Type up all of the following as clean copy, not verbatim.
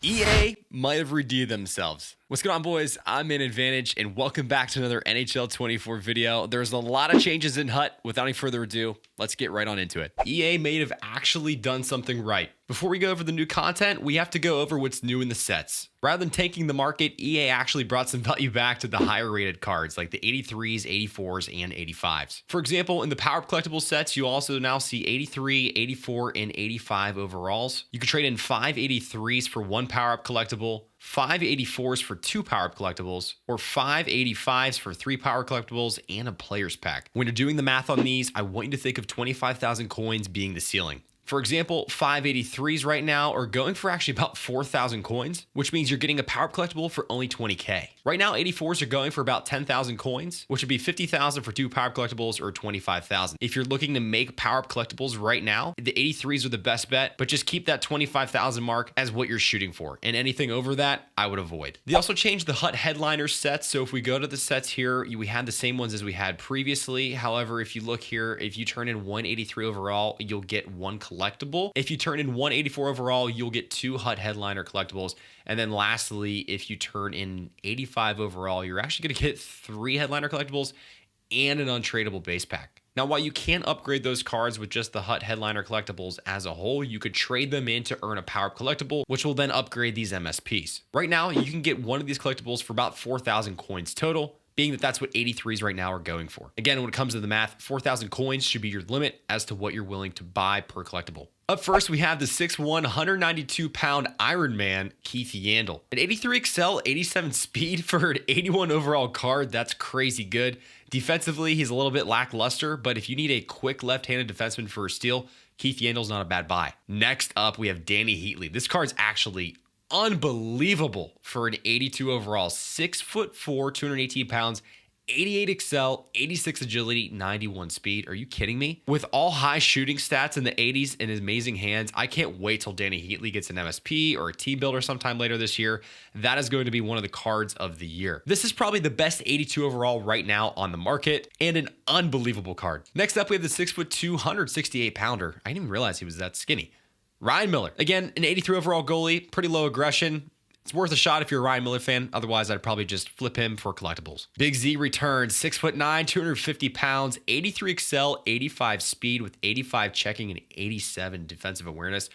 EA might have redeemed themselves. What's going on, boys? I'm Man Advantage, and welcome back to another NHL 24 video. There's a lot of changes in HUT. Without any further ado, let's get right on into it. EA may have actually done something right. Before we go over the new content, we have to go over what's new in the sets. Rather than tanking the market, EA actually brought some value back to the higher rated cards like the 83s, 84s, and 85s. For example, in the Power Up collectible sets, you also now see 83, 84, and 85 overalls. You can trade in 5 83s for 1 Power Up collectible, 5 84s for 2 Power Up collectibles, or 5 85s for 3 Power collectibles and a player's pack. When you're doing the math on these, I want you to think of 25,000 coins being the ceiling. For example, 583s right now are going for actually about 4,000 coins, which means you're getting a Power Up collectible for only 20k. Right now, 84s are going for about 10,000 coins, which would be 50,000 for 2 Power Up collectibles or 25,000. If you're looking to make Power Up collectibles right now, the 83s are the best bet, but just keep that 25,000 mark as what you're shooting for. And anything over that, I would avoid. They also changed the HUT headliner sets. So if we go to the sets here, we had the same ones as we had previously. However, if you look here, if you turn in 183 overall, you'll get 1 collectible. If you turn in 184 overall, you'll get 2 HUT headliner collectibles. And then lastly, if you turn in 85 overall, you're actually going to get 3 headliner collectibles and an untradeable base pack. Now, while you can't upgrade those cards with just the HUT headliner collectibles as a whole, you could trade them in to earn a Power Up collectible, which will then upgrade these MSPs. Right now, you can get one of these collectibles for about 4,000 coins total, being that that's what 83s right now are going for. Again, when it comes to the math, 4,000 coins should be your limit as to what you're willing to buy per collectible. Up first, we have the 6'1", 192-pound Iron Man, Keith Yandle. An 83 XL, 87 speed for an 81 overall card, that's crazy good. Defensively, he's a little bit lackluster, but if you need a quick left-handed defenseman for a steal, Keith Yandle's not a bad buy. Next up, we have Danny Heatley. This card's actually unbelievable for an 82 overall, 6'4", 218 pounds, 88 XL, 86 agility, 91 speed. Are you kidding me? With all high shooting stats in the 80s and his amazing hands, I can't wait till Danny Heatley gets an MSP or a team builder sometime later this year. That is going to be one of the cards of the year. This is probably the best 82 overall right now on the market and an unbelievable card. Next up, we have the 6'2", 168 pounder. I didn't even realize he was that skinny. Ryan Miller. Again, an 83 overall goalie, pretty low aggression. It's worth a shot if you're a Ryan Miller fan. Otherwise, I'd probably just flip him for collectibles. Big Z returns, 6'9", 250 pounds, 83 XL, 85 speed with 85 checking and 87 defensive awareness.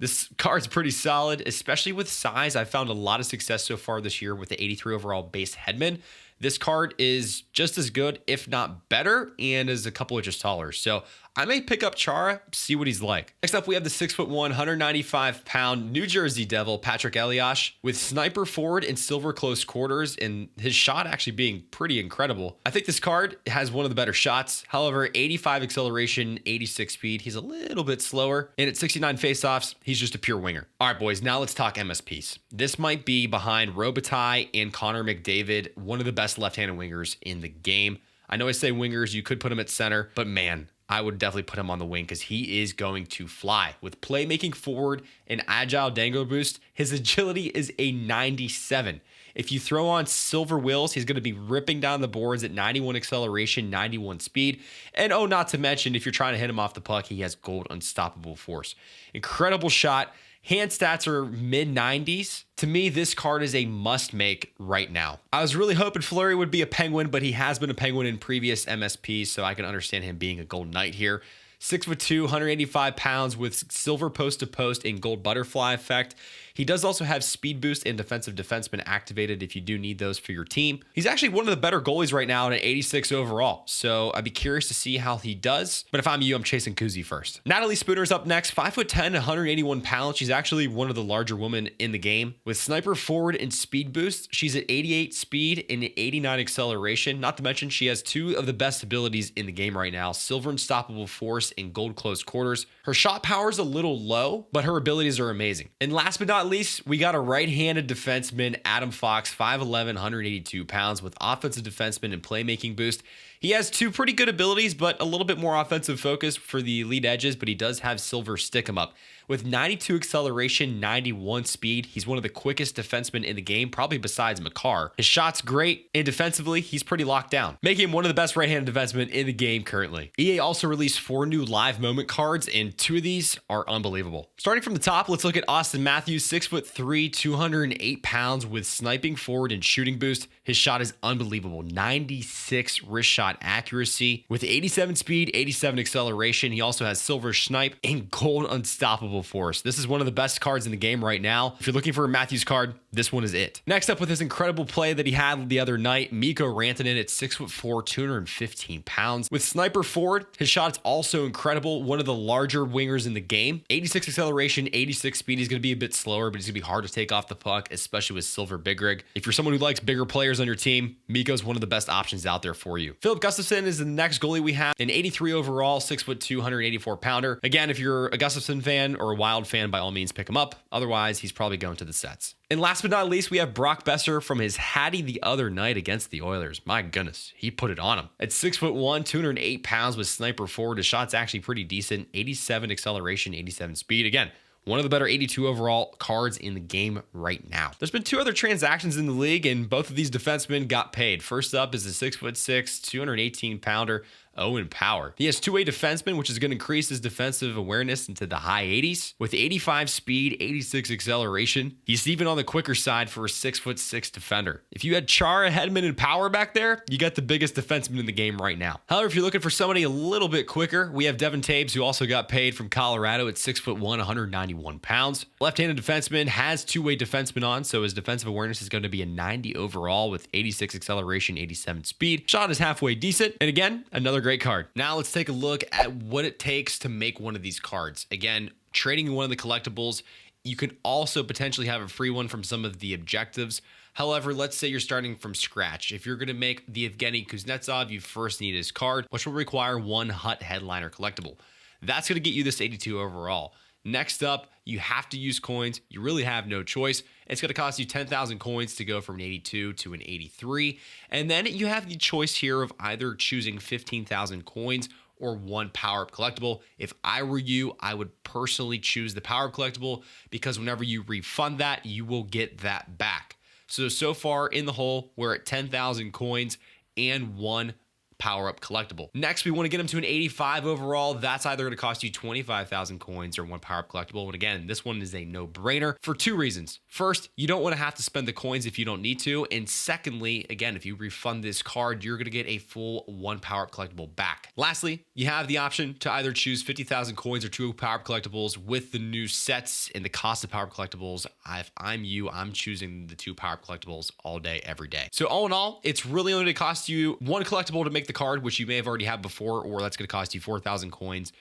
This card's pretty solid, especially with size. I've found a lot of success so far this year with the 83 overall base Hedman. This card is just as good, if not better, and is a couple inches taller. So I may pick up Chara, see what he's like. Next up, we have the 6'1", 195-pound New Jersey Devil, Patrick Elias, with sniper forward and silver close quarters, and his shot actually being pretty incredible. I think this card has one of the better shots. However, 85 acceleration, 86 speed. He's a little bit slower, and at 69 faceoffs, he's just a pure winger. All right, boys, now let's talk MSPs. This might be behind Robitaille and Connor McDavid, one of the best left-handed wingers in the game. I know I say wingers, you could put him at center, but man, I would definitely put him on the wing because he is going to fly. With playmaking forward and agile dangler boost, his agility is a 97. If you throw on silver wheels, he's going to be ripping down the boards at 91 acceleration, 91 speed. And oh, not to mention, if you're trying to hit him off the puck, he has gold unstoppable force. Incredible shot. Hand stats are mid-90s. To me, this card is a must-make right now. I was really hoping Fleury would be a Penguin, but he has been a Penguin in previous MSPs, so I can understand him being a Gold Knight here. 6'2", 185 pounds with silver post-to-post and gold butterfly effect. He does also have speed boost and defensive defenseman activated if you do need those for your team. He's actually one of the better goalies right now at an 86 overall, so I'd be curious to see how he does. But if I'm you, I'm chasing Kuzi first. Natalie Spooner's up next, 5'10", 181 pounds. She's actually one of the larger women in the game. With sniper forward and speed boost, she's at 88 speed and 89 acceleration. Not to mention, she has 2 of the best abilities in the game right now, silver unstoppable force and gold close quarters. Her shot power is a little low, but her abilities are amazing. And last but not least, we got a right-handed defenseman, Adam Fox, 5'11", 182 pounds with offensive defenseman and playmaking boost. He has two pretty good abilities, but a little bit more offensive focus for the elite edges, but he does have silver stick him up. With 92 acceleration, 91 speed, he's one of the quickest defensemen in the game, probably besides Makar. His shot's great, and defensively, he's pretty locked down, making him one of the best right-handed defensemen in the game currently. EA also released 4 new live moment cards, and 2 of these are unbelievable. Starting from the top, let's look at Austin Matthews, 6'3", 208 pounds with sniping forward and shooting boost. His shot is unbelievable, 96 wrist shot accuracy with 87 speed, 87 acceleration. He also has silver snipe and gold unstoppable force. This is one of the best cards in the game right now. If you're looking for a Matthews card, this one is it. Next up, with his incredible play that he had the other night, Mikko Rantanen at 6'4", 215 pounds. With sniper forward, his shot is also incredible. One of the larger wingers in the game. 86 acceleration, 86 speed. He's going to be a bit slower, but he's going to be hard to take off the puck, especially with silver big rig. If you're someone who likes bigger players on your team, Mikko's one of the best options out there for you. Filip Gustavsson is the next goalie we have. An 83 overall, 6'2", 184 pounder. Again, if you're a Gustavsson fan or a Wild fan, by all means pick him up. Otherwise, he's probably going to the sets. And last but not least, we have Brock Besser from his Hattie the other night against the Oilers. My goodness, he put it on him. At 6'1", 208 pounds with sniper forward, his shot's actually pretty decent. 87 acceleration, 87 speed. Again, one of the better 82 overall cards in the game right now. There's been 2 other transactions in the league, and both of these defensemen got paid. First up is a 6'6", 218 pounder, Owen Power. He has two-way defenseman, which is going to increase his defensive awareness into the high 80s. With 85 speed, 86 acceleration, he's even on the quicker side for a 6'6" defender. If you had Chara, Hedman, and Power back there, you got the biggest defenseman in the game right now. However, if you're looking for somebody a little bit quicker, we have Devin Taves, who also got paid from Colorado at 6'1", 191 pounds. Left-handed defenseman, has two-way defenseman on, so his defensive awareness is going to be a 90 overall with 86 acceleration, 87 speed. Shot is halfway decent, and again, another great card. Now let's take a look at what it takes to make one of these cards. Again, trading one of the collectibles, you can also potentially have a free one from some of the objectives. However, let's say you're starting from scratch. If you're going to make the Evgeny Kuznetsov, you first need his card, which will require one Hut Headliner collectible. That's going to get you this 82 overall. Next up, you have to use coins. You really have no choice. It's going to cost you 10,000 coins to go from an 82 to an 83. And then you have the choice here of either choosing 15,000 coins or one power-up collectible. If I were you, I would personally choose the power-up collectible because whenever you refund that, you will get that back. So far in the hole, we're at 10,000 coins and one power-up collectible. Next, we want to get him to an 85 overall. That's either going to cost you 25,000 coins or one power-up collectible. But again, this one is a no-brainer for 2 reasons. First, you don't want to have to spend the coins if you don't need to. And secondly, again, if you refund this card, you're going to get a full one power-up collectible back. Lastly, you have the option to either choose 50,000 coins or 2 power-up collectibles with the new sets and the cost of power-up collectibles. If I'm you, I'm choosing the 2 power-up collectibles all day, every day. So all in all, it's really only going to cost you one collectible to make the card, which you may have already had before, or that's going to cost you 4,000 coins,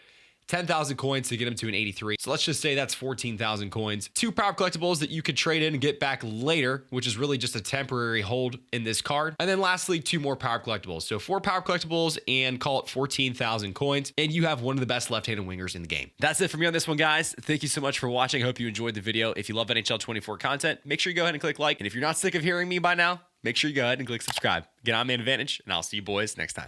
10,000 coins to get him to an 83. So let's just say that's 14,000 coins. 2 power collectibles that you could trade in and get back later, which is really just a temporary hold in this card. And then lastly, 2 more power collectibles. So 4 power collectibles and call it 14,000 coins. And you have one of the best left-handed wingers in the game. That's it for me on this one, guys. Thank you so much for watching. I hope you enjoyed the video. If you love NHL 24 content, make sure you go ahead and click like. And if you're not sick of hearing me by now, make sure you go ahead and click subscribe. Again, I'm Man Advantage, and I'll see you boys next time.